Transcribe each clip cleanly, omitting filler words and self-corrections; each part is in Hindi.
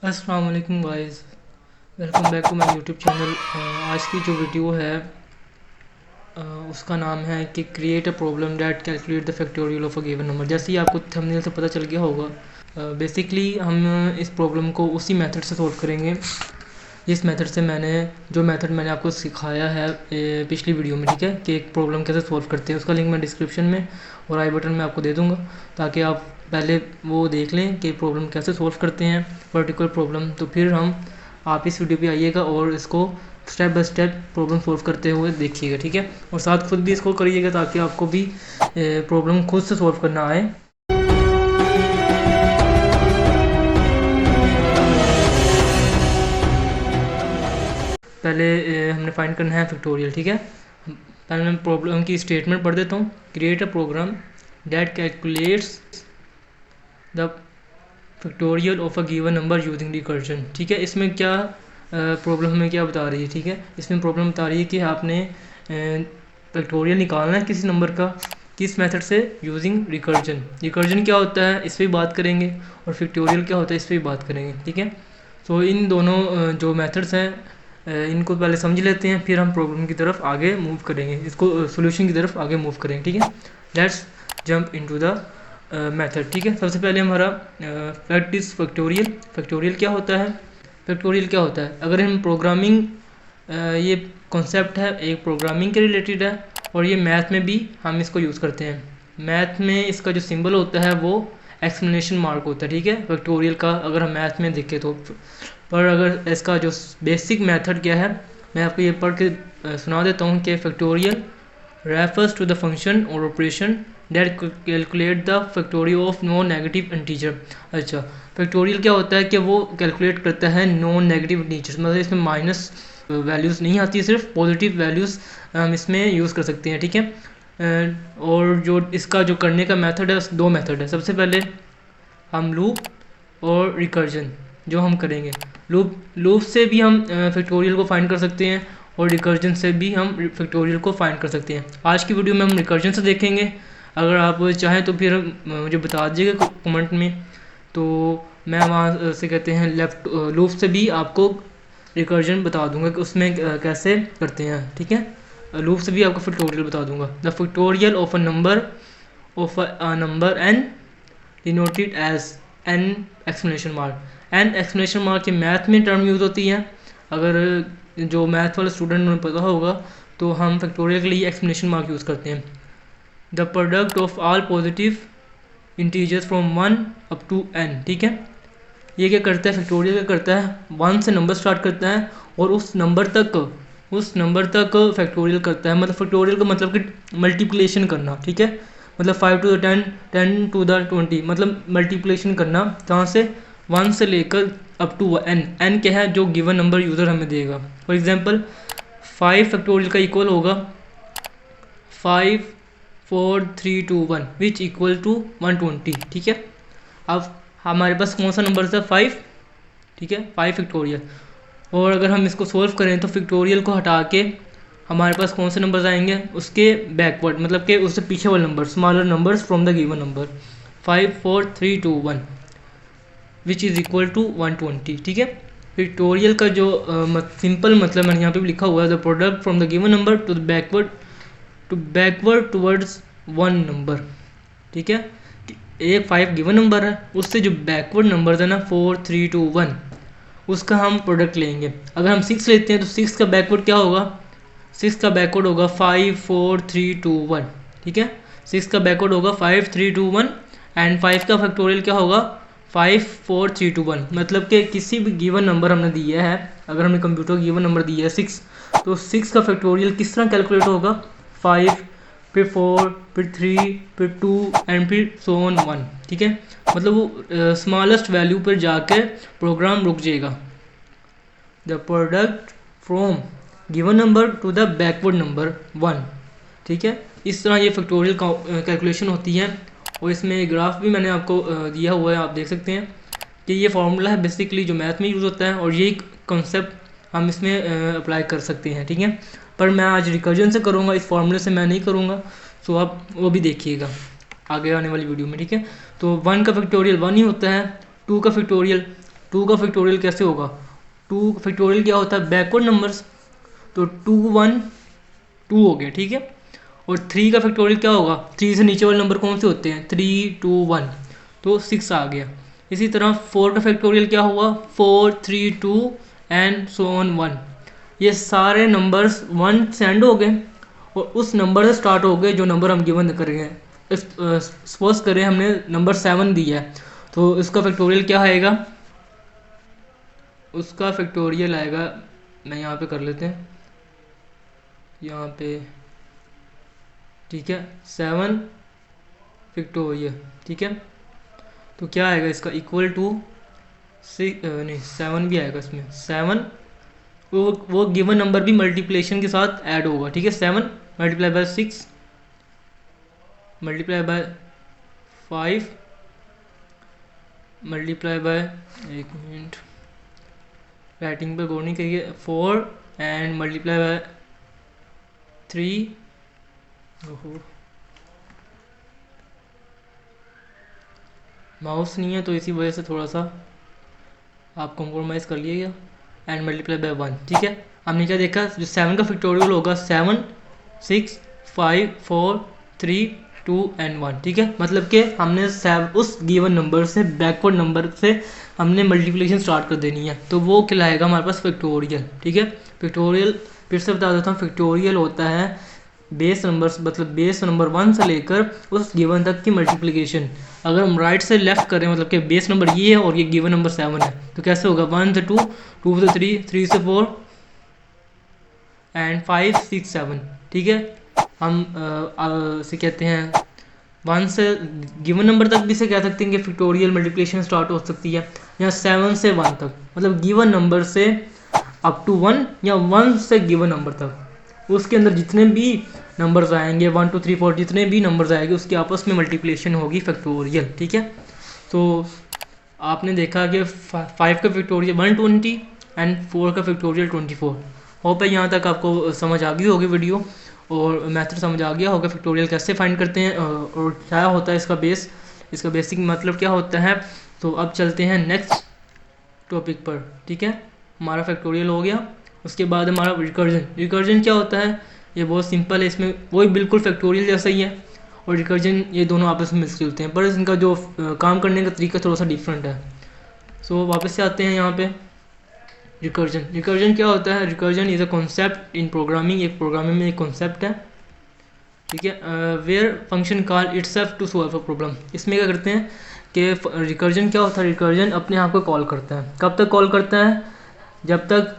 अस्सलाम वालेकुम guys, welcome back to my YouTube channel. आज की जो वीडियो है उसका नाम है कि create a problem that calculate the factorial of a given number. जैसे ही आपको थंबनेल से पता चल गया होगा, बेसिकली हम इस प्रॉब्लम को उसी मेथड से सॉल्व करेंगे जिस मेथड से मैंने आपको सिखाया है पिछली वीडियो में। ठीक है, कि एक प्रॉब्लम कैसे सॉल्व करते हैं। उसका लिंक मैं डिस्क्रिप्शन में और आई बटन में आपको दे दूंगा, ताकि आप पहले वो देख लें कि प्रॉब्लम कैसे सॉल्व करते हैं पर्टिकुलर प्रॉब्लम। तो फिर आप इस वीडियो पे आइएगा और इसको step by step problem solve करते हुए देखिएगा। ठीक है, और साथ खुद भी इसको करिएगा ताकि आपको भी प्रॉब्लम खुद से सॉल्व करना आए। पहले हमने फाइंड करना है फैक्टोरियल। ठीक है, पहले मैं प्रॉब्लम की स्टेटमेंट पढ़ देता हूँ। Create a program that calculates the factorial of a given number using recursion. ठीक है, इसमें क्या प्रॉब्लम हमें क्या बता रही है। ठीक है, इसमें प्रॉब्लम बता रही है कि आपने फैक्टोरियल निकालना है किसी नंबर का, किस मेथड से, यूजिंग रिकर्जन। रिकर्जन क्या होता है इस पर भी बात करेंगे, और फैक्टोरियल क्या होता है इस पर भी बात करेंगे। ठीक है, तो इन दोनों जो मेथड्स हैं इनको पहले समझ लेते हैं, फिर हम प्रॉब्लम की तरफ आगे मूव करेंगे, इसको सॉल्यूशन की तरफ आगे मूव करेंगे। ठीक है, let's jump into the method. ठीक है, सबसे पहले हमारा फैक्ट इज फैक्टोरियल। फैक्टोरियल क्या होता है? फैक्टोरियल क्या होता है? अगर हम प्रोग्रामिंग, ये कॉन्सेप्ट है एक प्रोग्रामिंग के रिलेटेड है, और ये मैथ में भी हम इसको यूज़ करते हैं। मैथ में इसका जो सिंबल होता है वो एक्सप्लेनेशन मार्क होता है। ठीक है, फैक्टोरियल का अगर हम मैथ में देखें तो। पर अगर इसका जो बेसिक मेथड क्या है, मैं आपको ये पढ़ के सुना देता हूँ कि factorial refers to the function or operation that calculate the factorial of non negative integer। अच्छा, फैक्टोरियल क्या होता है कि वो कैलकुलेट करता है नॉन नेगेटिव इंटीजर्स, मतलब इसमें माइनस वैल्यूज़ नहीं आती, सिर्फ पॉजिटिव वैल्यूज़ हम इसमें यूज़ कर सकते हैं। ठीक है, और जो इसका जो करने का मेथड है, दो मेथड है। सबसे पहले हम लूप और रिकर्जन जो हम करेंगे। लूप से भी हम फैक्टोरियल को फाइंड कर सकते हैं, और रिकर्जन से भी हम फैक्टोरियल को फाइंड कर सकते हैं। आज की वीडियो में हम रिकर्जन से देखेंगे। अगर आप चाहें तो फिर मुझे बता दीजिएगा कमेंट में, तो मैं वहाँ से कहते हैं लेफ्ट लूप से भी आपको रिकर्जन बता दूंगा कि उसमें कैसे करते हैं। ठीक है, लूप से भी आपको फैक्टोरियल बता दूंगा। The factorial of a number n denoted as n exclamation mark. N exclamation mark की मैथ में टर्म यूज़ होती है। अगर जो मैथ वाले स्टूडेंट उन्हें पता होगा तो हम फैक्टोरियल के लिए एक्सक्लेमेशन मार्क यूज़ करते हैं। The product of all positive integers from 1 up to n। ठीक है, ये क्या करता है? फैक्टोरियल क्या करता है? 1 से नंबर स्टार्ट करता है और उस नंबर तक फैक्टोरियल करता है। मतलब फैक्टोरियल का मतलब कि मल्टीप्लिकेशन करना। ठीक है, मतलब 5 टू द 10, 10 टू द 20, मतलब मल्टीप्लिकेशन करना। कहाँ से? 1 से लेकर अप टू n क्या है? जो गिवन नंबर यूज़र हमें देगा। फॉर एग्जांपल 5 फैक्टोरियल का इक्वल होगा 5 4 3 2 1 विच इक्वल टू 120। ठीक है, अब हमारे पास कौन सा नंबर था? 5। ठीक है, 5 फैक्टोरियल। और अगर हम इसको सोल्व करें तो फैक्टोरियल को हटा के हमारे पास कौन से नंबर्स आएंगे? उसके बैकवर्ड, मतलब कि उससे पीछे वाले number, smaller numbers from the given number. 5 4 3 2 1 which is equal to 120। ठीक है, फैक्टोरियल का जो सिंपल मतलब मैंने यहाँ पे भी लिखा हुआ है, the product from the given number two backward towards one number. ठीक है, एक 5 गिवन नंबर है, उससे जो बैकवर्ड नंबर है ना 4 3 2 1, उसका हम प्रोडक्ट लेंगे। अगर हम 6 लेते हैं तो 6 का बैकवर्ड क्या होगा? 6 का बैकवर्ड होगा 5 4 3 2 1। ठीक है, 6 का बैकवर्ड होगा 5 3 2 1, एंड 5 का फैक्टोरियल क्या होगा? 5 4 3 2 1। मतलब कि किसी भी गिवन नंबर हमने दिया है, अगर हमने कंप्यूटर गिवन नंबर दिया है 6, तो 6 का फैक्टोरियल किस तरह कैलकुलेट होगा? 5 फिर 4 फिर 3 फिर 2 एंड फिर सो ऑन 1। ठीक है, मतलब वो स्मॉलेस्ट वैल्यू पर जाकर प्रोग्राम रुक जाएगा। The product from given number two the backward number 1। ठीक है, इस तरह ये फैक्टोरियल कैलकुलेशन होती है। और इसमें ग्राफ भी मैंने आपको दिया हुआ है, आप देख सकते हैं कि ये फार्मूला है बेसिकली जो मैथ में यूज़ होता है, और ये कॉन्सेप्ट हम इसमें अप्लाई कर सकते हैं। ठीक है, पर मैं आज रिकर्जन से करूँगा, इस फार्मूले से मैं नहीं करूँगा, तो आप वो भी देखिएगा आगे आने वाली वीडियो में। ठीक है, तो 1 का फैक्टोरियल 1 ही होता है, 2 का फैक्टोरियल 2 का फैक्टोरियल कैसे होगा, 2 फैक्टोरियल क्या होता है, बैकवर्ड नंबर्स, तो 2 1 2 हो गया, ठीक है। और 3 का फैक्टोरियल क्या होगा, 3 से नीचे वाले नंबर कौन से होते हैं, 3 2 1, तो 6 आ गया। इसी तरह 4 का फैक्टोरियल क्या हुआ, 4 3 2 एंड सो ऑन 1। ये सारे नंबर्स 1 से एंड हो गए और उस नंबर से स्टार्ट हो गए जो नंबर हम गिवन करेंगे। सपोज करें हमने नंबर 7 दिया है, तो इसका फैक्टोरियल क्या आएगा, उसका फैक्टोरियल आएगा, मैं यहाँ पे कर लेते हैं, यहाँ पे, ठीक है, 7 फैक्टोरियल, ठीक है। तो क्या आएगा इसका, इक्वल टू 6, नहीं 7 भी आएगा इसमें, 7 वो गिवन नंबर भी मल्टीप्लिकेशन के साथ ऐड होगा, ठीक है। 7 multiply by 6 multiply by 5 multiply by, एक मिनट राइटिंग पे गौर नहीं करिए, 4 एंड मल्टीप्लाई बाय 3, माउस नहीं है तो इसी वजह से थोड़ा सा आप कॉम्प्रोमाइज़ कर लीजिएगा, एंड मल्टीप्लाई बाय 1, ठीक है। हमने क्या देखा, जो 7 का फैक्टोरियल होगा 7 6 5 4 3 2 एंड 1, ठीक है। मतलब कि हमने उस गिवन नंबर से बैकवर्ड नंबर से हमने मल्टीप्लिकेशन स्टार्ट कर देनी है, तो वो कहलाएगा हमारे पास फैक्टोरियल, ठीक है। फैक्टोरियल फिर से बता देता हूँ, फैक्टोरियल होता है बेस नंबर, मतलब बेस नंबर 1 से लेकर उस गिवन तक की मल्टीप्लिकेशन। अगर हम राइट से लेफ्ट करें, मतलब कि बेस नंबर ये है और ये गिवन नंबर 7 है, तो कैसे होगा, 1 से 2 2 से 3 3 से 4 एंड 5 6 7, ठीक है। हम से कहते हैं 1 से गिवन नंबर तक भी से कह सकते हैं कि फैक्टोरियल मल्टीप्लिकेशन स्टार्ट हो सकती है, या 7 से 1 तक, मतलब गिवन नंबर से अप टू 1 या 1 से गिवन नंबर तक, उसके अंदर जितने भी नंबर्स आएंगे 1 2 3 4 जितने भी नंबर्स आएंगे उसकी आपस में मल्टीप्लिकेशन होगी फैक्टोरियल, ठीक है। तो आपने देखा कि 5 का फैक्टोरियल 120 एंड 4 का फैक्टोरियल 24। होप है यहाँ तक आपको समझ आ गई होगी वीडियो, और मेथड समझ आ गया होगा फैक्टोरियल कैसे फाइंड करते हैं और क्या होता है इसका बेस, इसका बेसिक मतलब क्या होता है। तो अब चलते हैं नेक्स्ट टॉपिक पर, ठीक है। हमारा फैक्टोरियल हो गया, उसके बाद हमारा रिकर्जन। रिकर्जन क्या होता है, ये बहुत सिंपल है, इसमें वही बिल्कुल फैक्टोरियल जैसा ही है, और रिकर्जन ये दोनों आपस में मिलते जुलते हैं, पर इनका जो काम करने का तरीका थोड़ा सा डिफरेंट है। सो वापस से आते हैं यहाँ पे, रिकर्जन। रिकर्जन क्या होता है, recursion is a concept in programming, एक प्रोग्रामिंग में एक कॉन्सेप्ट है, ठीक है। Where function call itself to solve a problem. इसमें क्या करते हैं कि रिकर्जन क्या होता है, रिकर्जन अपने आप को कॉल करता है। कब तक कॉल करता है, जब तक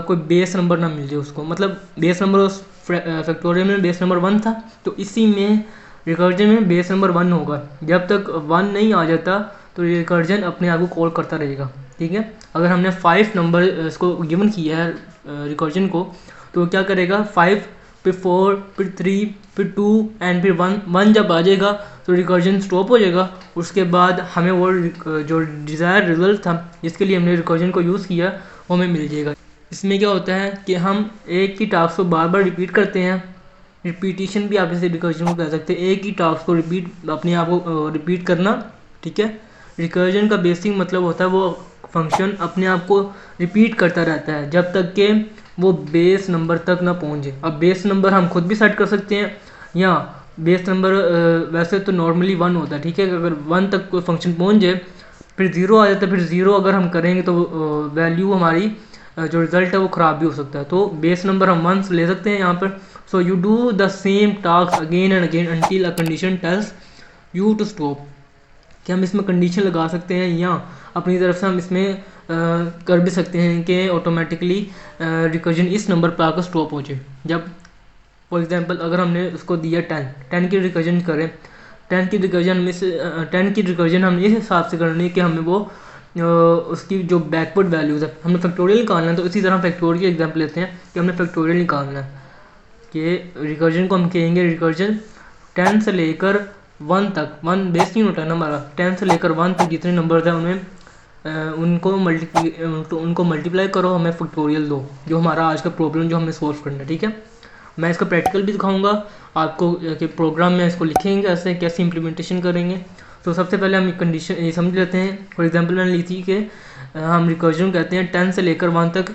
कोई बेस नंबर ना मिल जाए उसको, मतलब बेस नंबर उस फैक्टोरियल में बेस नंबर 1 था, तो इसी में रिकर्जन में बेस नंबर 1 होगा। जब तक 1 नहीं आ जाता तो रिकर्जन अपने आप को कॉल करता रहेगा, ठीक है। अगर हमने 5 नंबर इसको गिवन किया है रिकर्जन को, तो क्या करेगा, 5 फिर 4 फिर 3 फिर 2 एंड फिर 1 जब आ जाएगा तो रिकर्जन स्टॉप हो जाएगा। उसके बाद हमें वो जो डिज़ायर रिजल्ट था जिसके लिए हमने रिकर्जन को यूज़ किया वो हमें मिल जाएगा। इसमें क्या होता है कि हम एक ही टास्क को बार बार रिपीट करते हैं, रिपीटिशन भी आप इसे रिकर्जन को कह सकते हैं, एक ही टास्क को रिपीट, अपने आप को रिपीट करना, ठीक है। रिकर्जन का बेसिक मतलब होता है वो फंक्शन अपने आप को रिपीट करता रहता है जब तक कि वो बेस नंबर तक ना पहुंचे। अब बेस नंबर हम खुद भी सेट कर सकते हैं, या बेस नंबर वैसे तो नॉर्मली 1 होता है, ठीक है। अगर 1 तक कोई फंक्शन पहुंच जाए फिर 0 आ जाता है, फिर 0 अगर हम करेंगे तो वैल्यू हमारी जो रिजल्ट है वो ख़राब भी हो सकता है। तो बेस नंबर हम 1 ले सकते हैं यहाँ पर। So you do the same task again and again until a condition tells you to stop. कि हम इसमें कंडीशन लगा सकते हैं, या अपनी तरफ से हम इसमें कर भी सकते हैं कि ऑटोमेटिकली रिकर्जन इस नंबर पर आकर स्टॉप हो जाए। जब फॉर एग्जांपल अगर हमने उसको दिया 10 की रिकर्जन करें, 10 की रिकर्जन हमने इस हिसाब से करनी है कि हमें वो उसकी जो बैकवर्ड वैल्यूज़ है हमने फैक्टोरियल निकालना है। तो इसी तरह फैक्टोरियल एग्जाम्पल लेते हैं कि हमने फैक्टोरियल निकालना है, कि रिकर्जन को हम कहेंगे रिकर्जन 10 से लेकर 1 तक, 1 बेस नहीं होता ना हमारा, 10 से लेकर 1 तक जितने नंबर्स हैं उनमें उनको मल्टीप्लाई करो, हमें फैक्टोरियल दो, जो हमारा आज का प्रॉब्लम जो हमें सॉल्व करना है, ठीक है। मैं इसका प्रैक्टिकल भी दिखाऊंगा आपको कि प्रोग्राम में इसको लिखेंगे कैसे, कैसे इम्प्लीमेंटेशन करेंगे। तो सबसे पहले हम कंडीशन ये समझ लेते हैं। फॉर एग्जांपल मैंने ली थी कि हम रिकर्जन कहते हैं 10 से लेकर 1 तक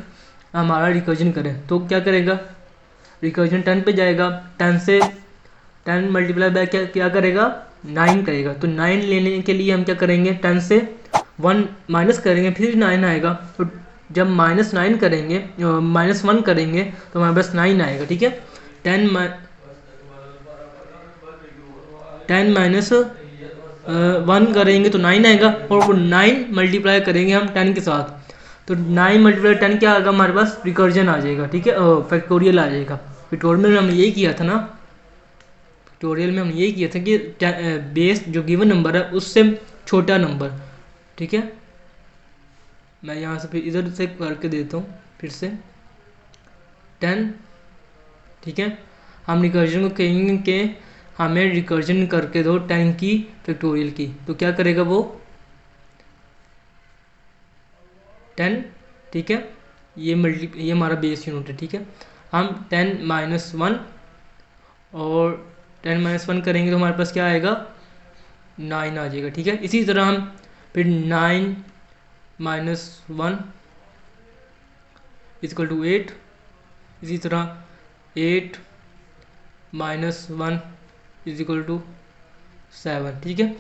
हमारा रिकर्जन करें, तो क्या करेगा, रिकर्जन 10 पे जाएगा, 10 से 10 मल्टीप्लाई बाय क्या करेगा, 9 करेगा। तो 9 लेने के लिए हम क्या करेंगे, 10 से 1 माइनस करेंगे, फिर 9 आएगा। तो जब -9 करेंगे, -1 करेंगे तो हमारे पास 9 आएगा, ठीक है। 10 माइनस 1 करेंगे तो 9 आएगा, और वो 9 मल्टीप्लाई करेंगे हम 10 के साथ, तो 9 मल्टीप्लाई 10 क्या आएगा, हमारे पास रिकर्जन आ जाएगा, ठीक है, फैक्टोरियल आ जाएगा। फैक्टोरियल में हमने यही किया था ना, ट्यूटोरियल में हमने यही किया था कि बेस जो गिवन नंबर है उससे छोटा नंबर, ठीक है। मैं यहाँ से फिर इधर से करके देता हूँ फिर से 10, ठीक है। हम रिकर्जन को कहेंगे कि हमें रिकर्जन करके दो 10 की फैक्टोरियल की, तो क्या करेगा वो 10, ठीक है। ये हमारा बेस यूनिट है, ठीक है। हम 10 माइनस 1 और 10 माइनस 1 करेंगे तो हमारे पास क्या आएगा, 9 आ जाएगा, ठीक है। इसी तरह हम फिर 9 माइनस 1 इक्वल टू 8, इसी तरह 8 माइनस 1 इक्वल टू 7, ठीक है।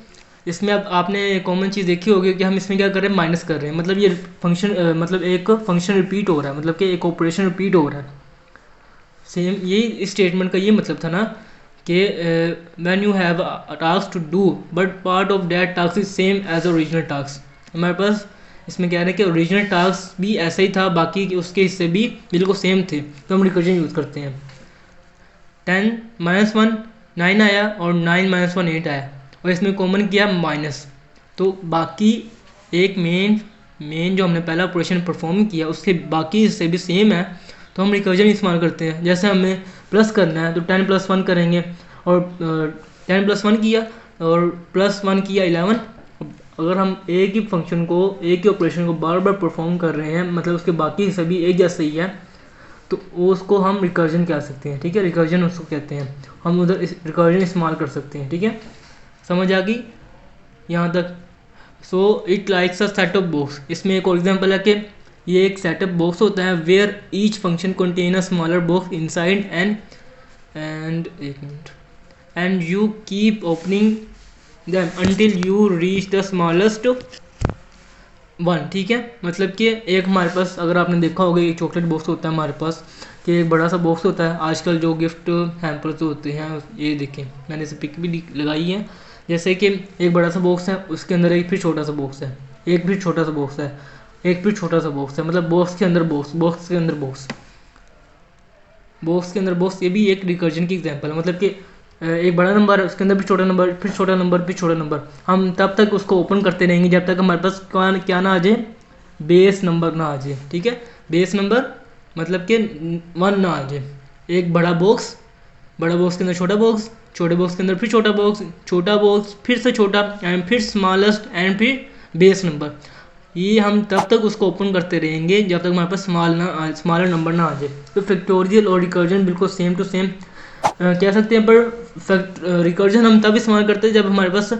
इसमें अब आपने कॉमन चीज़ देखी होगी कि हम इसमें क्या कर रहे हैं, माइनस कर रहे हैं, मतलब ये फंक्शन मतलब एक फंक्शन रिपीट हो रहा है, मतलब कि एक ऑपरेशन रिपीट हो रहा है। सेम यही स्टेटमेंट का ये मतलब था ना कि when you have a task to do but part of that task is same as original task. हमारे पास इसमें कह रहे हैं कि ओरिजिनल टास्क भी ऐसा ही था, बाकी उसके हिस्से भी बिल्कुल सेम थे, तो हम रिकर्जन यूज़ करते हैं। 10 माइनस 1 9 आया और 9 माइनस 1 8 आया, और इसमें कॉमन किया माइनस, तो बाकी एक मेन जो हमने पहला ऑपरेशन परफॉर्म किया उसके बाकी हिस्से भी सेम है, तो हम रिकर्जन इस्तेमाल करते हैं। जैसे हमें प्लस करना है तो 10 प्लस 1 करेंगे, और 10 प्लस 1 किया और प्लस 1 किया 11। अगर हम एक ही फंक्शन को, एक ही ऑपरेशन को बार बार परफॉर्म कर रहे हैं, मतलब उसके बाकी हिस्से भी एक जैसे ही है, तो उसको हम रिकर्जन कह सकते हैं, ठीक है। रिकर्जन उसको कहते हैं, हम उधर रिकर्जन इस्तेमाल कर सकते हैं, ठीक है। समझ आ गई यहाँ तक। So it likes a setup box. इसमें एक और एग्जांपल है कि ये एक सेटअप बॉक्स होता है where each function contain a smaller box inside and एक मिनट and you keep opening them until you reach the smallest one, ठीक है। मतलब कि एक हमारे पास, अगर आपने देखा होगा एक चॉकलेट बॉक्स होता है हमारे पास, कि एक बड़ा सा बॉक्स होता है। आजकल जो गिफ्ट हैम्पर्स होते हैं, ये देखें मैंने इसे पिक भी लगाई है, जैसे कि एक बड़ा सा बॉक्स है, उसके अंदर एक फिर छोटा सा बॉक्स है, एक फिर छोटा सा बॉक्स है, एक फिर छोटा सा बॉक्स है, मतलब बॉक्स के अंदर बॉक्स, बॉक्स के अंदर बॉक्स, बॉक्स के अंदर बॉक्स। ये भी एक रिकर्जन की एग्जांपल है, मतलब कि एक बड़ा नंबर है, उसके अंदर भी छोटा नंबर, फिर छोटा नंबर, फिर छोटा नंबर। हम तब तक उसको ओपन करते रहेंगे जब तक हमारे पास क्या ना आ जाए, बेस नंबर ना आ जाए, ठीक है। बेस नंबर मतलब कि 1 ना आ जाए। एक बड़ा बॉक्स, बड़ा बॉक्स के अंदर छोटा बॉक्स, छोटे बॉक्स के अंदर फिर छोटा बॉक्स, छोटा बॉक्स फिर से छोटा, एंड फिर स्मॉलेस्ट, एंड फिर बेस नंबर। ये हम तब तक उसको ओपन करते रहेंगे जब तक हमारे पास स्मॉलर नंबर ना आ जाए। तो फैक्टोरियल और रिकर्जन बिल्कुल सेम टू सेम कह सकते हैं, पर रिकर्जन हम तब इस्तेमाल करते हैं जब हमारे पास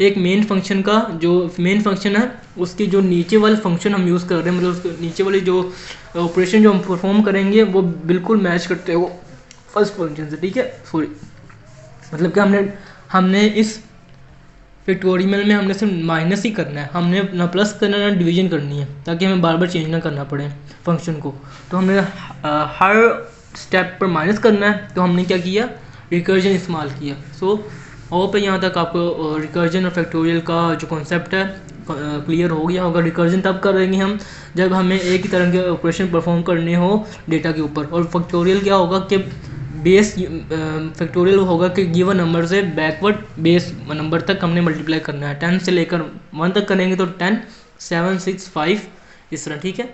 एक मेन फंक्शन का, जो मेन फंक्शन है उसकी जो नीचे वाले फंक्शन हम यूज़ कर रहे हैं, मतलब उसके नीचे वाली जो ऑपरेशन जो हम परफॉर्म करेंगे वो बिल्कुल मैच करते हैं वो फर्स्ट फंक्शन से, ठीक है। सॉरी, मतलब कि हमने इस फैक्टोरियल में हमने सिर्फ माइनस ही करना है, हमने ना प्लस करना ना डिवीजन करनी है, ताकि हमें बार बार चेंज ना करना पड़े फंक्शन को। तो हमने हर स्टेप पर माइनस करना है, तो हमने क्या किया, रिकर्जन इस्तेमाल किया। सो होप यहाँ तक आपको रिकर्जन और फैक्टोरियल का जो कॉन्सेप्ट है क्लियर हो गया होगा। रिकर्जन तब करेंगे हम जब हमें एक ही तरह के ऑपरेशन परफॉर्म करने हो डेटा के ऊपर, और फैक्टोरियल क्या होगा कि बेस फैक्टोरियल होगा कि गिवन नंबर से बैकवर्ड बेस नंबर तक हमने मल्टीप्लाई करना है। 10 से लेकर 1 तक करेंगे तो 10 7 6 5 इस तरह, ठीक है।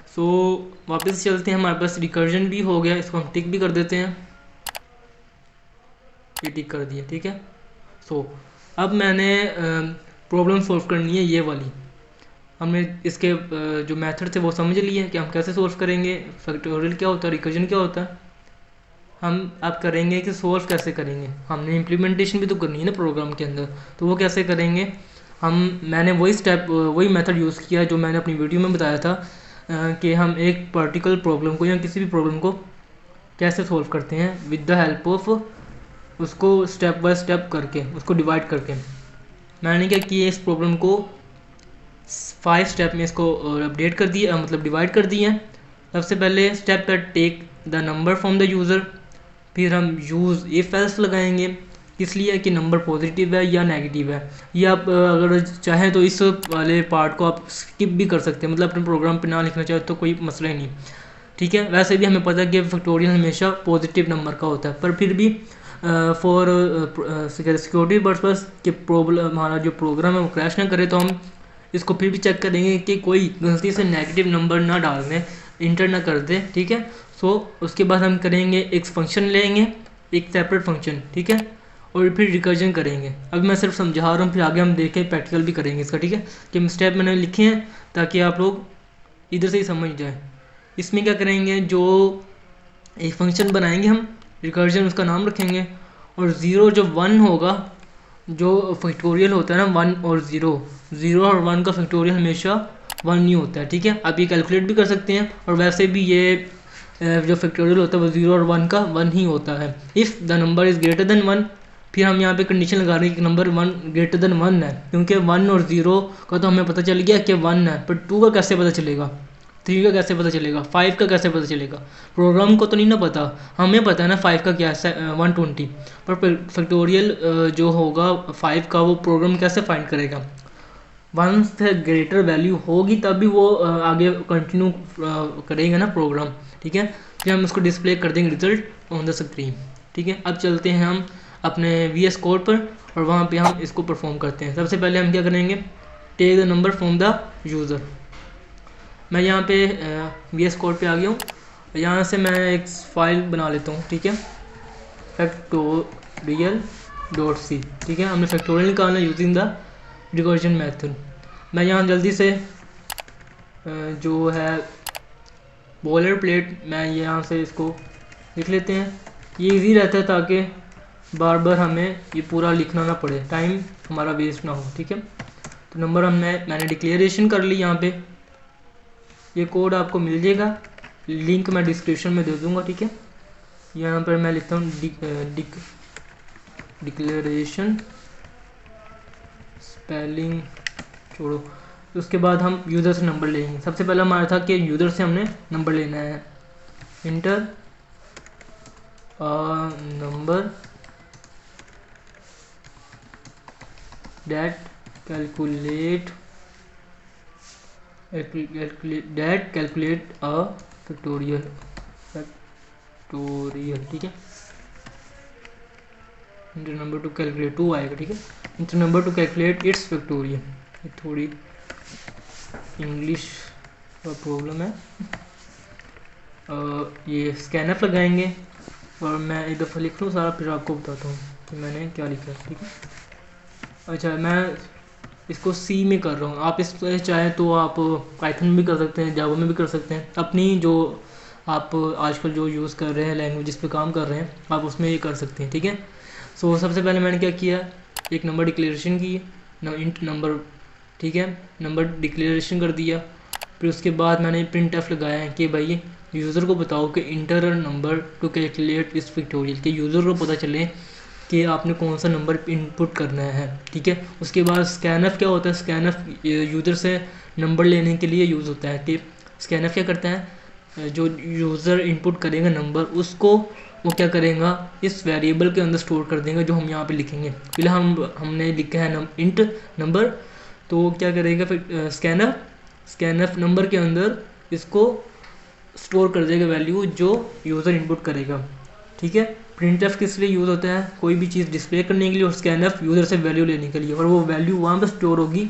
सो वापस चलते हैं, हमारे पास रिकर्जन भी हो गया, इसको हम टिक भी कर देते हैं, ये टिक कर दिया, ठीक है। सो अब मैंने प्रॉब्लम सॉल्व करनी है, ये वाली। हमने इसके जो मेथड थे वो समझ लिए कि हम कैसे सॉल्व करेंगे, फैक्टोरियल क्या होता है, रिकर्जन क्या होता है। हम अब करेंगे कि सोल्व कैसे करेंगे। हमने इम्प्लीमेंटेशन भी तो करनी है ना प्रोग्राम के अंदर, तो वो कैसे करेंगे मैंने वही मेथड यूज़ किया जो मैंने अपनी वीडियो में बताया था कि हम एक पर्टिकुलर प्रॉब्लम को या किसी भी प्रॉब्लम को कैसे सोल्व करते हैं विद द हेल्प ऑफ उसको स्टेप बाय स्टेप करके, उसको डिवाइड करके। मैंने क्या किया, इस प्रॉब्लम को 5 स्टेप में इसको अपडेट कर दिया, मतलब डिवाइड कर दिया। सबसे पहले स्टेप पर take the number from the user, फिर हम यूज़ इफ एल्स लगाएंगे, इसलिए कि नंबर पॉजिटिव है या नेगेटिव है। ये आप अगर चाहें तो इस वाले पार्ट को आप स्किप भी कर सकते हैं, मतलब अपने प्रोग्राम पे ना लिखना चाहे तो कोई मसला ही नहीं, ठीक है। वैसे भी हमें पता है कि फैक्टोरियल हमेशा पॉजिटिव नंबर का होता है, पर फिर भी फॉर सिक्योरिटी पर्पस कि प्रॉब्लम हमारा जो प्रोग्राम है वो क्रैश ना करे, तो हम इसको फिर भी चेक करेंगे कि कोई गलती से नेगेटिव नंबर ना डाल दें, इंटर ना कर दें, ठीक है। सो उसके बाद हम करेंगे एक फंक्शन लेंगे, एक सेपरेट फंक्शन, ठीक है, और फिर रिकर्जन करेंगे। अब मैं सिर्फ समझा रहा हूँ, फिर आगे हम देखें प्रैक्टिकल भी करेंगे इसका, ठीक है। कि स्टेप मैंने लिखे हैं ताकि आप लोग इधर से ही समझ जाए। इसमें क्या करेंगे, जो एक फंक्शन बनाएंगे हम, रिकर्जन उसका नाम रखेंगे, और ज़ीरो जो 1 होगा, जो फैक्टोरियल होता है ना 1 और 0, 0 और 1 का फैक्टोरियल हमेशा 1 ही होता है, ठीक है। आप ये कैलकुलेट भी कर सकते हैं, और वैसे भी ये जो फैक्टोरियल होता है वो 0 और 1 का 1 ही होता है। If the number is greater than 1, फिर हम यहाँ पे कंडीशन लगा रहे हैं कि नंबर 1 ग्रेटर देन 1 है, क्योंकि 1 और 0 का तो हमें पता चल गया कि 1 है, पर 2 का कैसे पता चलेगा, 3 का कैसे पता चलेगा, 5 का कैसे पता चलेगा। प्रोग्राम को तो नहीं ना पता, हमें पता है ना 5 का क्या है 120, पर फैक्टोरियल जो होगा 5 का वो प्रोग्राम कैसे फाइंड करेगा। 1 से ग्रेटर वैल्यू होगी तभी वो आगे कंटिन्यू करेगा ना प्रोग्राम, ठीक है। फिर हम उसको डिस्प्ले कर देंगे रिजल्ट ऑन द स्क्रीन, ठीक है। अब चलते हैं हम अपने VS कोड पर, और वहाँ पे हम इसको परफॉर्म करते हैं। सबसे पहले हम क्या करेंगे, take the number from the user. मैं यहाँ पे VS कोड पे आ गया हूँ, यहाँ से मैं एक फाइल बना लेता हूँ, ठीक है, factorial.c, ठीक है। हमने फैक्टोरियल निकालना यूजिंग द रिकर्जन मेथड। मैं यहाँ जल्दी से जो है बॉलर प्लेट, मैं यहाँ से इसको लिख लेते हैं। ये इजी रहता है ताकि बार बार हमें ये पूरा लिखना ना पड़े, टाइम हमारा वेस्ट ना हो, ठीक है। तो नंबर मैंने डिक्लेरेशन कर ली यहाँ पे। ये कोड आपको मिल जाएगा, लिंक मैं डिस्क्रिप्शन में दे दूँगा, ठीक है। यहाँ पर मैं लिखता हूँ डिक्लेरेशन, स्पेलिंग छोड़ो। उसके बाद हम यूज़र से नंबर लेंगे। सबसे पहला हमारा था कि यूज़र से हमने नंबर लेना है, inter number that calculate a factorial, ठीक है। इंटर नंबर टू कैलकुलेट 2 आएगा, ठीक है। Inter number two calculate its factorial. ये थोड़ी इंग्लिश का प्रॉब्लम है। ये स्कैनअप लगाएंगे, और मैं एक दफ़ा लिख लूँ सारा, फिर आपको बताता हूँ कि मैंने क्या लिखा है, ठीक है। अच्छा, मैं इसको C में कर रहा हूँ, आप इस चाहें तो आप पाइथन भी कर सकते हैं, जावा में भी कर सकते हैं, अपनी जो आप आजकल जो यूज़ कर रहे हैं लैंग्वेज जिस पे काम कर रहे हैं आप उसमें ये कर सकते हैं, ठीक है। सो सबसे पहले मैंने क्या किया, एक नंबर डिक्लेरेशन की, इंट नंबर, ठीक है, नंबर डिक्लेरेशन कर दिया। फिर उसके बाद मैंने प्रिंट एफ लगाया है कि भाई यूज़र को बताओ कि इंटर नंबर टू कैलकुलेट इस फैक्टोरियल, के यूज़र को पता चले कि आपने कौन सा नंबर इनपुट करना है, ठीक है। उसके बाद स्कैनफ क्या होता है, स्कैनफ यूज़र से नंबर लेने के लिए यूज़ होता है। कि स्कैनफ क्या करता है, जो यूज़र इनपुट करेगा नंबर, उसको वो क्या करेगा, इस वेरिएबल के अंदर स्टोर कर देगा जो हम यहाँ पे लिखेंगे। फिलहाल हमने लिखा है इंट नंबर, तो क्या करेगा फिर स्कैनफ नंबर के अंदर इसको स्टोर कर देगा वैल्यू जो यूज़र इनपुट करेगा, ठीक है। प्रिंटफ किस लिए यूज़ होता है, कोई भी चीज़ डिस्प्ले करने के लिए, और स्कैनफ यूज़र से वैल्यू लेने के लिए, और वो वैल्यू वहाँ पर स्टोर होगी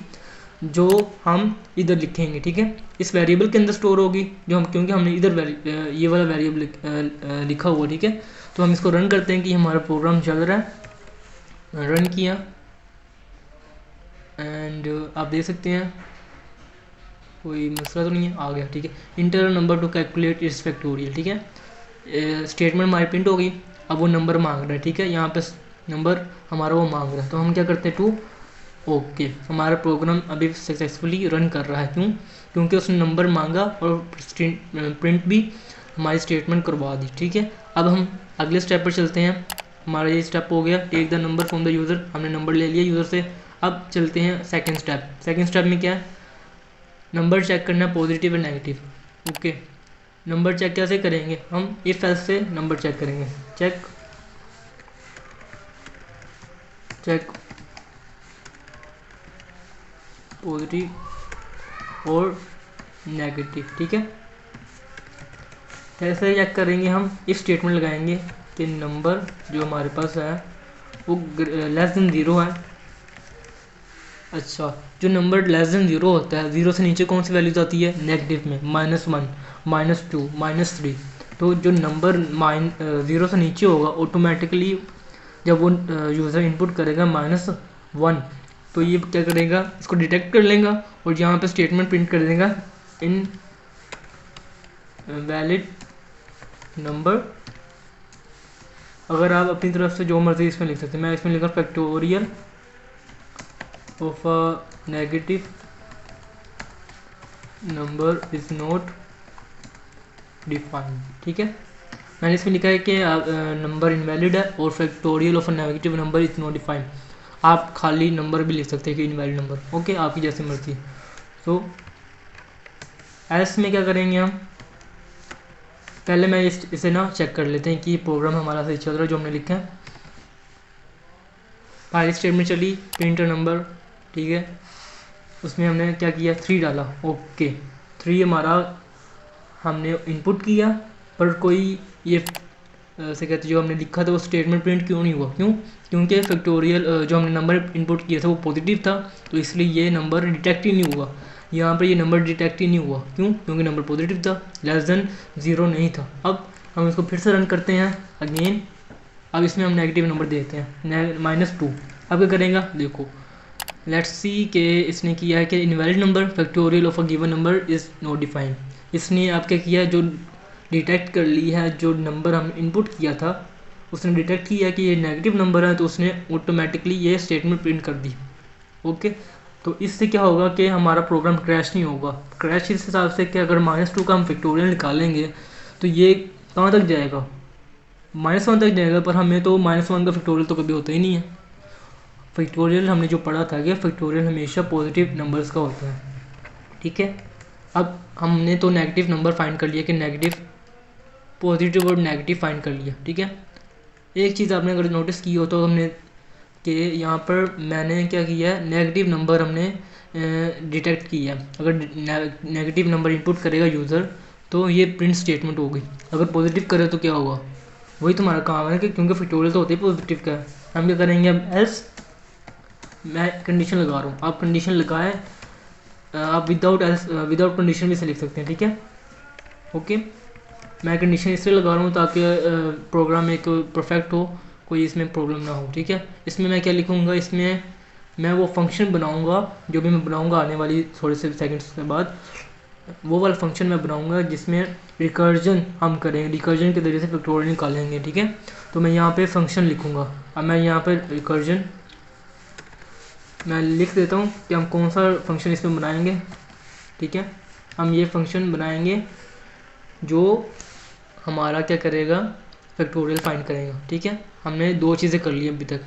जो हम इधर लिखेंगे, ठीक है। इस वेरिएबल के अंदर स्टोर होगी जो हम, क्योंकि हमने इधर ये वाला वेरिएबल लिखा हुआ, ठीक है। तो हम इसको रन करते हैं कि हमारा प्रोग्राम चल रहा है। रन किया, एंड आप देख सकते हैं कोई मसला तो नहीं है, आ गया, ठीक है। Inter number two calculate its factorial, ठीक है। स्टेटमेंट हमारी प्रिंट हो गई। अब वो नंबर मांग रहा है, ठीक है, यहाँ पे नंबर हमारा वो मांग रहा है, तो हम क्या करते हैं टू ओके। हमारा प्रोग्राम अभी सक्सेसफुली रन कर रहा है, क्यों? क्योंकि उसने नंबर मांगा और प्रिंट भी हमारी स्टेटमेंट करवा दी, ठीक है। अब हम अगले स्टेप पर चलते हैं। हमारा ये स्टेप हो गया, take the number from the user, हमने नंबर ले लिया यूज़र से। अब चलते हैं सेकंड स्टेप। सेकंड स्टेप में क्या है? नंबर चेक करना है, पॉजिटिव और नेगेटिव। ओके, नंबर चेक कैसे करेंगे? हम इफ एल्स से नंबर चेक करेंगे। चेक पॉजिटिव और नेगेटिव, ठीक है। कैसे चेक करेंगे? हम इफ स्टेटमेंट लगाएंगे कि नंबर जो हमारे पास है वो लेस देन ज़ीरो है। अच्छा, जो नंबर लेस देन ज़ीरो होता है, ज़ीरो से नीचे कौन सी वैल्यूज आती है? नेगेटिव में -1, -2, -3। तो जो नंबर ज़ीरो से नीचे होगा, ऑटोमेटिकली जब वो यूज़र इनपुट करेगा -1, तो ये क्या करेगा? इसको डिटेक्ट कर लेगा और यहाँ पे स्टेटमेंट प्रिंट कर देगा, इन वैलिड नंबर। अगर आप अपनी तरफ से जो मर्जी इसमें लिख सकते हैं, मैं इसमें लिखा factorial of a negative number is not defined, ठीक है। मैंने इसमें लिखा है कि नंबर इनवैलिड है और factorial of a negative number is not defined. आप खाली नंबर भी लिख सकते हैं कि इनवैलिड नंबर, ओके, आपकी जैसी मर्जी। तो एस में क्या करेंगे हम? पहले मैं इसे ना चेक कर लेते हैं कि प्रोग्राम हमारा सही चल रहा है जो हमने लिखा है। पहली स्टेटमेंट चली, प्रिंट नंबर, ठीक है। उसमें हमने क्या किया? 3 डाला, ओके। 3 हमारा हमने इनपुट किया, पर कोई ये से कहते जो हमने लिखा था वो स्टेटमेंट प्रिंट क्यों नहीं हुआ? क्यों? क्योंकि फैक्टोरियल जो हमने नंबर इनपुट किया था वो पॉजिटिव था, तो इसलिए ये नंबर डिटेक्ट ही नहीं हुआ। यहाँ पर ये नंबर डिटेक्ट ही नहीं हुआ, क्यों? क्योंकि नंबर पॉजिटिव था, लेस देन ज़ीरो नहीं था। अब हम इसको फिर से रन करते हैं अगेन। अब इसमें हम नेगेटिव नंबर देते हैं, -2। अब क्या करेगा? देखो, लेट्स सी के इसने किया है कि invalid number factorial of a given number is not defined. इसने आप क्या किया? जो डिटेक्ट कर ली है, जो नंबर हम इनपुट किया था उसने डिटेक्ट किया कि ये नेगेटिव नंबर है, तो उसने ऑटोमेटिकली ये स्टेटमेंट प्रिंट कर दी, ओके। तो इससे क्या होगा कि हमारा प्रोग्राम क्रैश नहीं होगा। क्रैश इस हिसाब से कि अगर -2 का हम फैक्टोरियल निकालेंगे तो ये कहाँ तक जाएगा? -1 तक जाएगा, पर हमें तो -1 का फैक्टोरियल तो कभी होता ही नहीं है। फैक्टोरियल हमने जो पढ़ा था कि फैक्टोरियल हमेशा पॉजिटिव नंबर्स का होता है, ठीक है। अब हमने तो नेगेटिव नंबर फाइंड कर लिया कि नेगेटिव, पॉजिटिव और नेगेटिव फाइंड कर लिया, ठीक है। एक चीज़ आपने अगर नोटिस की हो तो हमने कि यहाँ पर मैंने क्या किया है? नेगेटिव नंबर हमने डिटेक्ट किया। अगर नेगेटिव नंबर इनपुट करेगा यूज़र तो ये प्रिंट स्टेटमेंट होगी। अगर पॉजिटिव करे तो क्या होगा? वही तुम्हारा काम है कि क्योंकि फैक्टोरियल तो होते ही पॉजिटिव का है। हम क्या करेंगे? अब एल्स, मैं कंडीशन लगा रहा हूँ, आप कंडीशन लगाएं। आप विदाउट कंडीशन भी से लिख सकते हैं, ठीक है, ओके। मैं कंडीशन इसलिए लगा रहा हूँ ताकि प्रोग्राम एक परफेक्ट हो, कोई इसमें प्रॉब्लम ना हो, ठीक है। इसमें मैं क्या लिखूँगा? इसमें मैं वो फंक्शन बनाऊँगा जो भी मैं बनाऊँगा आने वाली थोड़े से सेकंड्स के बाद, वो वाला फंक्शन मैं बनाऊँगा जिसमें रिकर्जन हम करेंगे, रिकर्जन के ज़रिए से फैक्टोरियल निकालेंगे, ठीक है। तो मैं यहाँ पे फंक्शन लिखूँगा। अब मैं यहाँ पर रिकर्जन मैं लिख देता हूँ कि हम कौन सा फंक्शन इसमें बनाएंगे, ठीक है। हम ये फंक्शन बनाएंगे जो हमारा क्या करेगा? फैक्टोरियल फाइंड करेगा, ठीक है। हमने 2 चीज़ें कर ली अभी तक,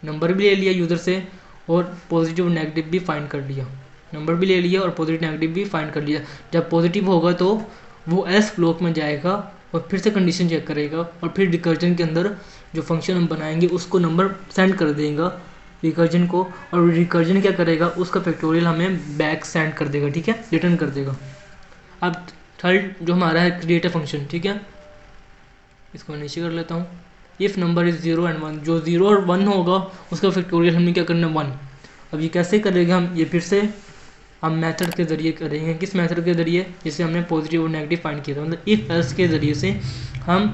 नंबर भी ले लिया यूज़र से और पॉजिटिव और नेगेटिव भी फाइंड कर लिया। नंबर भी ले लिया और पॉजिटिव नेगेटिव भी फाइंड कर लिया। जब पॉजिटिव होगा तो वो एस ब्लॉक में जाएगा और फिर से कंडीशन चेक करेगा और फिर रिकर्जन के अंदर जो फंक्शन हम बनाएंगे उसको नंबर सेंड कर देगा रिकर्जन को, और रिकर्जन क्या करेगा? उसका फैक्टोरियल हमें बैक सेंड कर देगा, ठीक है, रिटर्न कर देगा। अब थर्ड जो हमारा है क्रिएट अ फंक्शन, ठीक है, इसको मैं नीचे कर लेता हूँ। इफ़ नंबर इज़ 0 एंड 1, जो 0 और 1 होगा उसका फैक्टोरियल हमने क्या करना? 1। अब ये कैसे करेगा? हम ये फिर से हम मेथड के ज़रिए करेंगे। किस मेथड के ज़रिए? जिससे हमने पॉजिटिव और नेगेटिव फाइंड किया था, मतलब इफ एल्स के ज़रिए से हम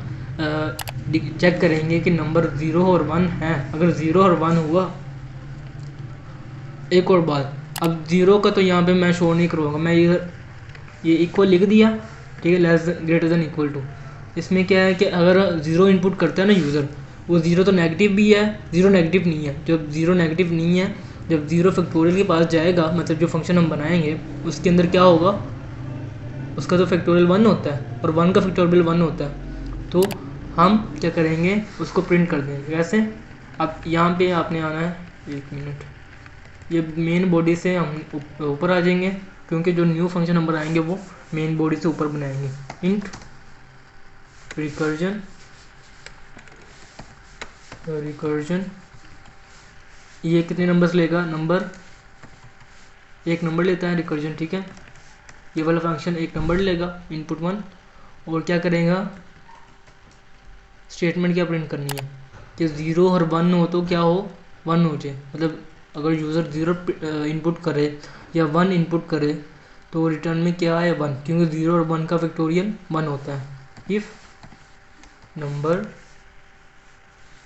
चेक करेंगे कि नंबर 0 और 1 है। अगर 0 और 1 हुआ, एक और बात, अब 0 का तो यहाँ पे मैं शो नहीं करूँगा, मैं ये इक्वल लिख दिया, ठीक है, less greater than equal to. इसमें क्या है कि अगर 0 इनपुट करता है ना यूज़र, वो 0 तो नेगेटिव भी है, 0 नेगेटिव नहीं है। जब 0 नेगेटिव नहीं है, जब 0 फैक्टोरियल के पास जाएगा, मतलब जो फंक्शन हम बनाएंगे उसके अंदर क्या होगा, उसका तो फैक्टोरियल 1 होता है और 1 का फैक्टोरियल 1 होता है। तो हम क्या करेंगे, उसको प्रिंट कर देंगे। वैसे अब यहाँ पे आपने आना है, 1 मिनट, ये मेन बॉडी से हम ऊपर आ जाएंगे, क्योंकि जो न्यू फंक्शन नंबर आएंगे वो मेन बॉडी से ऊपर बनाएंगे। इंट रिकर्जन, ये कितने नंबर्स लेगा, एक नंबर लेता है रिकर्जन, ठीक है। ये वाला फंक्शन एक नंबर लेगा, इनपुट 1, और क्या करेगा, स्टेटमेंट क्या प्रिंट करनी है कि 0 और 1 हो तो क्या हो, 1 हो जाए। मतलब अगर यूज़र 0 इनपुट करे या 1 इनपुट करे तो रिटर्न में क्या आए, 1, क्योंकि 0 और 1 का फैक्टोरियल 1 होता है। इफ़ नंबर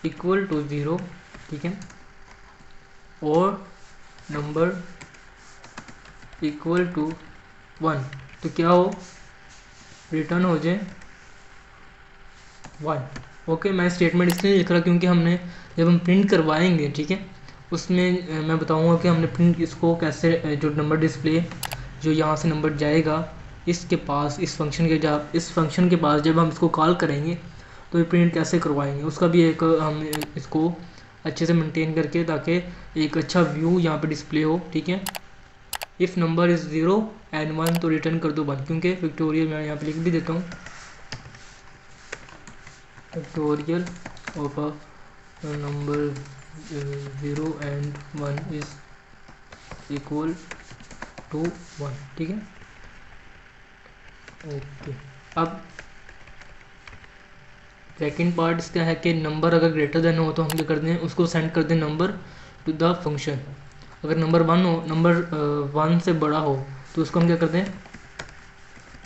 इक्वल टू 0, ठीक है, और नंबर इक्वल टू 1, तो क्या हो, रिटर्न हो जाए 1। ओके, मैं स्टेटमेंट इसलिए लिख रहा क्योंकि हमने जब हम प्रिंट करवाएंगे, ठीक है, उसमें मैं बताऊंगा कि हमने प्रिंट इसको कैसे, जो नंबर डिस्प्ले जो यहाँ से नंबर जाएगा इसके पास, इस फंक्शन के, जब इस फंक्शन के पास जब हम इसको कॉल करेंगे तो ये प्रिंट कैसे करवाएंगे, उसका भी एक हम इसको अच्छे से मेंटेन करके, ताकि एक अच्छा व्यू यहाँ पे डिस्प्ले हो, ठीक है। इफ़ नंबर इज़ 0 एंड 1 तो रिटर्न कर दो 1, क्योंकि फैक्टोरियल मैं यहाँ पे लिख भी देता हूँ, factorial of a number 0 and 1 is equal to 1, ठीक है। ओके, अब सेकेंड पार्ट इसका है कि नंबर अगर ग्रेटर देन हो तो हम क्या करते हैं, उसको सेंड कर दें नंबर टू द फंक्शन। अगर नंबर 1 हो, नंबर 1 से बड़ा हो तो उसको हम क्या करते हैं,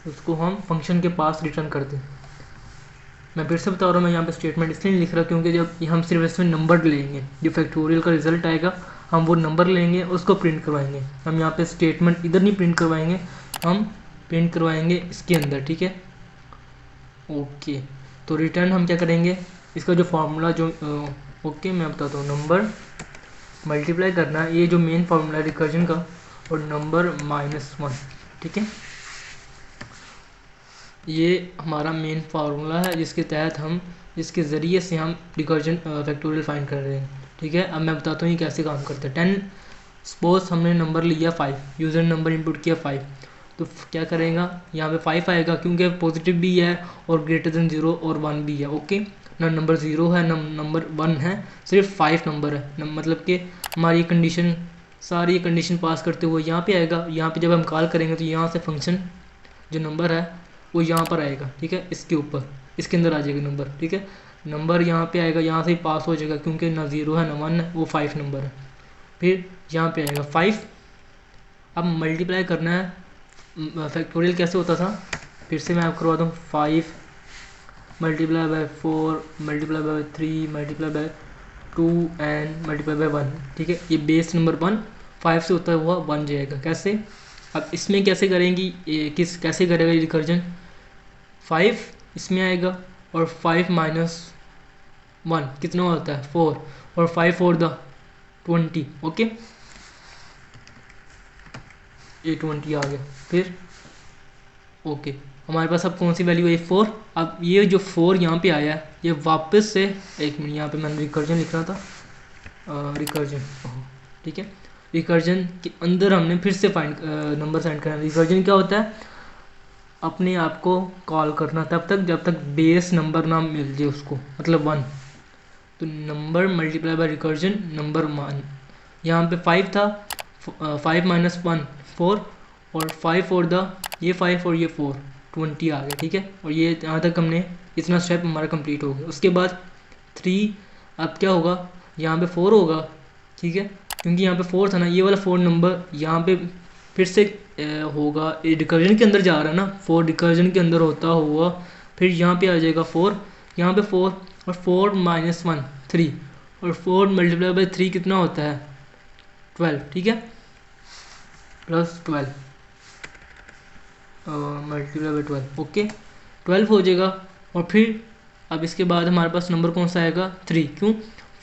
उसको हम फंक्शन के पास रिटर्न कर दें। मैं फिर से बता रहा हूँ, मैं यहाँ पे स्टेटमेंट इसलिए लिख रहा क्योंकि जब हम सिर्फ इसमें नंबर लेंगे, जो फैक्टोरियल का रिजल्ट आएगा हम वो नंबर लेंगे, उसको प्रिंट करवाएंगे। हम यहाँ पे स्टेटमेंट इधर नहीं प्रिंट करवाएंगे, हम प्रिंट करवाएंगे इसके अंदर, ठीक है। ओके, तो रिटर्न हम क्या करेंगे, इसका जो फार्मूला जो ओके मैं बताता हूँ, नंबर मल्टीप्लाई करना है, ये जो मेन फार्मूला है रिकर्जन का, और नंबर -1, ठीक है। ये हमारा मेन फार्मूला है जिसके तहत हम, जिसके ज़रिए से हम रिकर्जन फैक्टोरियल फाइंड कर रहे हैं, ठीक है। अब मैं बताता हूँ ये कैसे काम करता है। 10 सपोज हमने नंबर लिया 5, यूज़र नंबर इनपुट किया 5, तो क्या करेगा, यहाँ पे 5 आएगा क्योंकि पॉजिटिव भी है और ग्रेटर देन 0 और 1 भी है। ओके, ना नंबर 0 है ना नंबर 1 है, सिर्फ 5 नंबर है। मतलब कि हमारी कंडीशन, सारी कंडीशन पास करते हुए यहाँ पे आएगा। यहाँ पे जब हम कॉल करेंगे तो यहाँ से फंक्शन जो नंबर है वो यहाँ पर आएगा, ठीक है, इसके ऊपर, इसके अंदर आ जाएगा नंबर, ठीक है। नंबर यहाँ पे आएगा, यहाँ से ही पास हो जाएगा क्योंकि ना 0 है ना 1 है, वो 5 नंबर है। फिर यहाँ पे आएगा 5। अब मल्टीप्लाई करना है, फैक्टोरियल कैसे होता था, फिर से मैं आपको करवा दूँ, 5 multiply by 4 multiply by 3 multiply by 2 and multiply by 1, ठीक है। ये बेस नंबर 1 5 से होता हुआ 1 जाएगा। कैसे, अब इसमें कैसे करेंगी, कैसे करेगा रिकर्जन, 5 इसमें आएगा और 5 - 1 कितना होता है 4, और 5 4 द 20, ओके, ये 20 आ गया। फिर ओके, हमारे पास अब कौन सी वैल्यू है 4। अब ये जो 4 यहाँ पे आया है ये वापस से, एक मिनट, यहाँ पे मैंने रिकर्जन लिख रहा था, रिकर्जन, ठीक है। रिकर्जन के अंदर हमने फिर से फाइंड नंबर सेंड करना। रिकर्जन क्या होता है, अपने आप को कॉल करना तब तक जब तक बेस नंबर ना मिल जाए उसको, मतलब 1। तो number multiply by recursion number 1, यहाँ पे 5 था, 5 - 1 4, और 5 4 द, ये 5 और ये 4 20 आ गया, ठीक है। और ये यहाँ तक हमने, इतना स्टेप हमारा कंप्लीट हो गया। उसके बाद 3, अब क्या होगा, यहाँ पे 4 होगा, ठीक है, क्योंकि यहाँ पे 4 था ना, ये वाला 4 नंबर यहाँ पे फिर से होगा, रिकर्जन के अंदर जा रहा है ना, 4 रिकर्जन के अंदर होता हुआ फिर यहाँ पे आ जाएगा 4, यहाँ पे 4 और 4 - 1 3, और 4 मल्टीप्लाई बाय 3 कितना होता है 12, ठीक है, प्लस 12 मल्टीप्लाई बाय 12, ओके 12 हो जाएगा। और फिर अब इसके बाद हमारे पास नंबर कौन सा आएगा 3, क्यों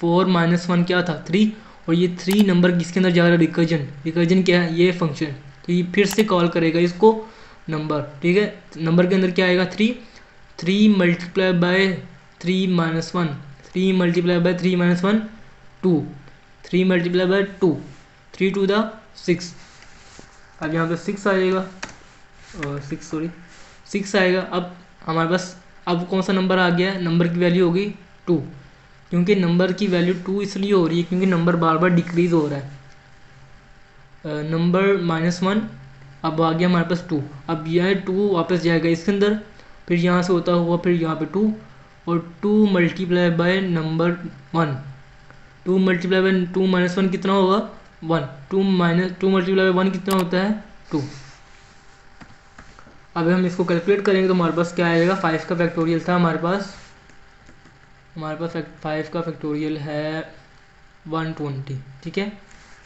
4 - 1 क्या था 3, और ये 3 नंबर किसके अंदर जा रहा है रिकर्जन, रिकर्जन क्या है ये फंक्शन, तो ये फिर से कॉल करेगा इसको नंबर, ठीक है। नंबर के अंदर क्या आएगा 3, 3 multiply by 3 - 1, 3 multiply by 3 - 1 2, 3 multiply by 2, 3 to the 6, अब यहाँ पे 6 आएगा, 6 आएगा। अब हमारे पास अब कौन सा नंबर आ गया, नंबर की वैल्यू होगी 2, क्योंकि नंबर की वैल्यू 2 इसलिए हो रही है क्योंकि नंबर बार बार डिक्रीज हो रहा है। नंबर -1 अब आ गया हमारे पास 2, अब यह 2 वापस जाएगा इसके अंदर, फिर यहाँ से होता हुआ फिर यहाँ पे 2, और 2 multiply by number 1, 2 multiply by 2 - 1 कितना होगा 1, 2 मल्टीप्लाई बाय 1 कितना होता है 2। अब हम इसको कैलकुलेट करेंगे तो हमारे पास क्या आएगा, 5 का फैक्टोरियल था हमारे पास 5 का फैक्टोरियल है 120, ठीक है।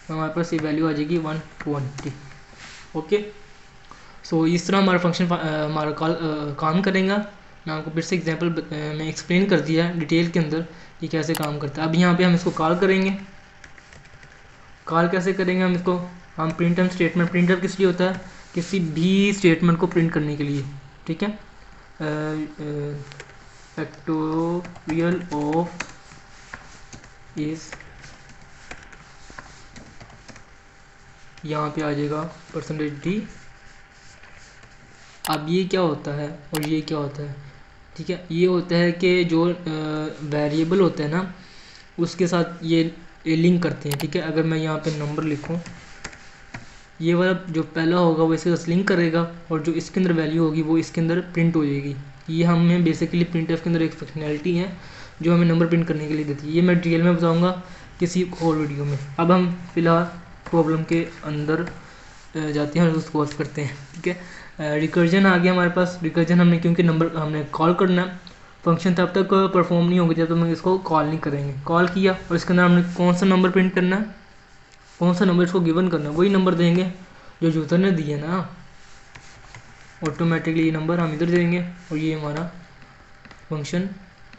तो हमारे पास ये वैल्यू आ जाएगी 120। ओके, सो इस तरह हमारा फंक्शन हमारा काम करेगा। मैं आपको फिर से एग्जांपल में एक्सप्लेन कर दिया है डिटेल के अंदर कि कैसे काम करता है। अब यहाँ पे हम इसको कॉल करेंगे, कॉल कैसे करेंगे हम इसको, हम प्रिंटफ स्टेटमेंट, प्रिंटफ किस लिए होता है, किसी भी स्टेटमेंट को प्रिंट करने के लिए, ठीक है। फैक्टोरियल ऑफ इस यहाँ पे आ जाएगा %d। अब ये क्या होता है और ये क्या होता है, ठीक है। ये होता है कि जो वेरिएबल होता है ना उसके साथ ये लिंक करते हैं, ठीक है। अगर मैं यहाँ पे नंबर लिखूँ, ये वाला जो पहला होगा वो इसके साथ लिंक करेगा और जो इसके अंदर वैल्यू होगी वो इसके अंदर प्रिंट हो जाएगी। ये हमें बेसिकली प्रिंटफ के अंदर एक फंक्शनैलिटी है जो हमें नंबर प्रिंट करने के लिए देती है। ये मैं डिटेल में बताऊँगा किसी और वीडियो में। अब हम फिलहाल प्रॉब्लम के अंदर जाते हैं और उसको सॉल्व करते हैं, ठीक है। रिकर्जन आ गया हमारे पास, रिकर्जन हमने क्योंकि नंबर हमने कॉल करना फंक्शन तब तक परफॉर्म नहीं होगा जब तक हम इसको कॉल नहीं करेंगे। कॉल किया और इसके अंदर हमने कौन सा नंबर प्रिंट करना है, कौन सा नंबर इसको गिवन करना है, वही नंबर देंगे जो यूज़र ने दिया ना, ऑटोमेटिकली ये नंबर हम इधर देंगे और ये हमारा फंक्शन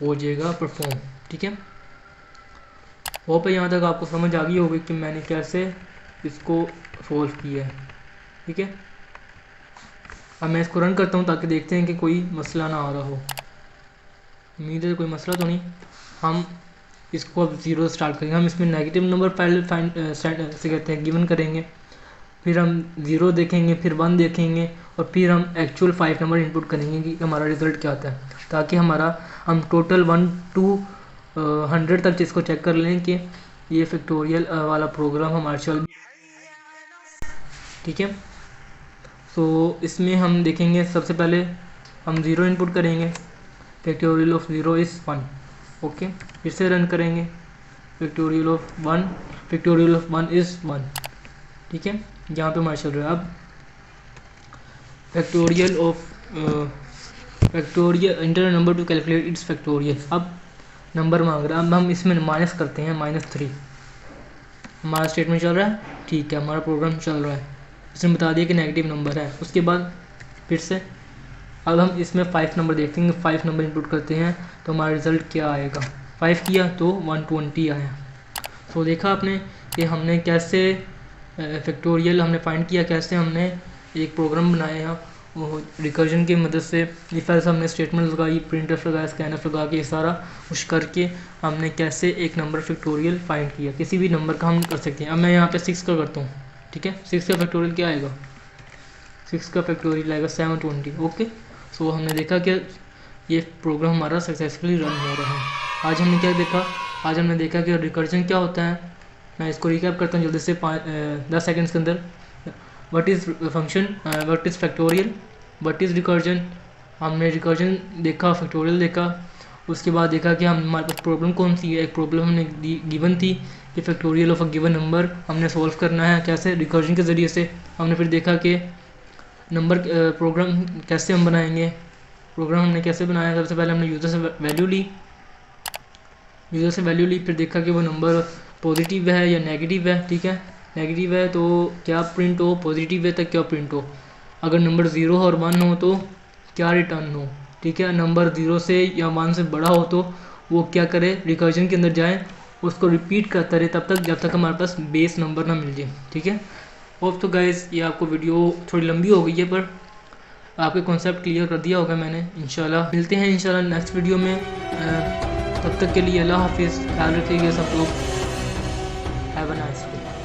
हो जाएगा परफॉर्म, ठीक है। होप यहाँ तक आपको समझ आ गई होगी कि मैंने कैसे इसको सोल्व किया है, ठीक है। अब मैं इसको रन करता हूँ ताकि देखते हैं कि कोई मसला ना आ रहा हो। उम्मीद है कोई मसला तो नहीं। हम इसको अब 0 स्टार्ट करेंगे, हम इसमें नेगेटिव नंबर पहले से कहते हैं गिवन करेंगे, फिर हम 0 देखेंगे, फिर 1 देखेंगे और फिर हम एक्चुअल 5 नंबर इनपुट करेंगे कि हमारा रिज़ल्ट क्या आता है, ताकि हम टोटल 1 to 100 तक इसको चेक कर लें कि ये फैक्टोरियल वाला प्रोग्राम हमारा चल, ठीक है। सो इसमें हम देखेंगे सबसे पहले हम 0 इनपुट करेंगे, फैक्टोरियल ऑफ 0 इज़ 1, ओके। फिर से रन करेंगे, factorial of 1, factorial of 1 is 1, ठीक है। यहाँ पे हमारा चल रहा है। अब factorial of factorial inter number two calculate its factorial, अब नंबर मांग रहा है। अब हम इसमें माइनस करते हैं -3, हमारा स्टेटमेंट चल रहा है, ठीक है, हमारा प्रोग्राम चल रहा है, इसने बता दिया कि नेगेटिव नंबर है। उसके बाद फिर से अब हम इसमें 5 नंबर देखते हैं, 5 नंबर इनपुट करते हैं तो हमारा रिज़ल्ट क्या आएगा, 5 किया तो 120 आया। तो देखा आपने कि हमने कैसे फैक्टोरियल हमने फाइंड किया, कैसे हमने एक प्रोग्राम बनाया रिकर्जन की मदद से। इस तरह से हमने स्टेटमेंट लगाई, प्रिंटफ लगाया, स्कैनफ लगा के सारा कुछ करके हमने कैसे एक नंबर फैक्टोरियल फाइंड किया। किसी भी नंबर का हम कर सकते हैं। अब मैं यहाँ पे 6 का करता हूँ, ठीक है। 6 का फैक्टोरियल क्या आएगा, 6 का फैक्टोरियल आएगा 720, ओके। सो हमने देखा कि ये प्रोग्राम हमारा सक्सेसफुली रन हो रहा है। आज हमने क्या देखा, आज हमने देखा कि रिकर्जन क्या होता है। मैं इसको रिकैप करता हूँ जल्दी से 10 सेकेंड्स के अंदर। What is function, what is factorial, what is recursion. हमने रिकर्जन देखा, फैक्टोरियल देखा, उसके बाद देखा कि हमारे पास प्रॉब्लम कौन सी है। एक प्रॉब्लम हमने गिवन थी कि factorial of a given number हमने सॉल्व करना है कैसे, रिकर्जन के ज़रिए से। हमने फिर देखा कि नंबर प्रोग्राम कैसे हम बनाएंगे, प्रोग्राम हमने कैसे बनाया। सबसे पहले हमने यूज़र से वैल्यू ली, फिर देखा कि वो नंबर पॉजिटिव है या नेगेटिव है, ठीक है। नेगेटिव है तो क्या प्रिंट हो, पॉजिटिव है तो क्या प्रिंट हो, अगर नंबर 0 और 1 हो तो क्या रिटर्न हो, ठीक है। ठीक है। नंबर 0 से या 1 से बड़ा हो तो वो क्या करे, रिकर्जन के अंदर जाए, उसको रिपीट करता रहे तब तक जब तक हमारे पास बेस नंबर ना मिल जाए, ठीक है। होप तो गाइस ये आपको वीडियो थोड़ी लंबी हो गई है पर आपके कॉन्सेप्ट क्लियर कर दिया होगा मैंने। इंशाल्लाह मिलते हैं इंशाल्लाह नेक्स्ट वीडियो में। तब तक के लिए अल्लाह हाफिज़, ख्याल रखिएगा सब लोग। Have a nice day.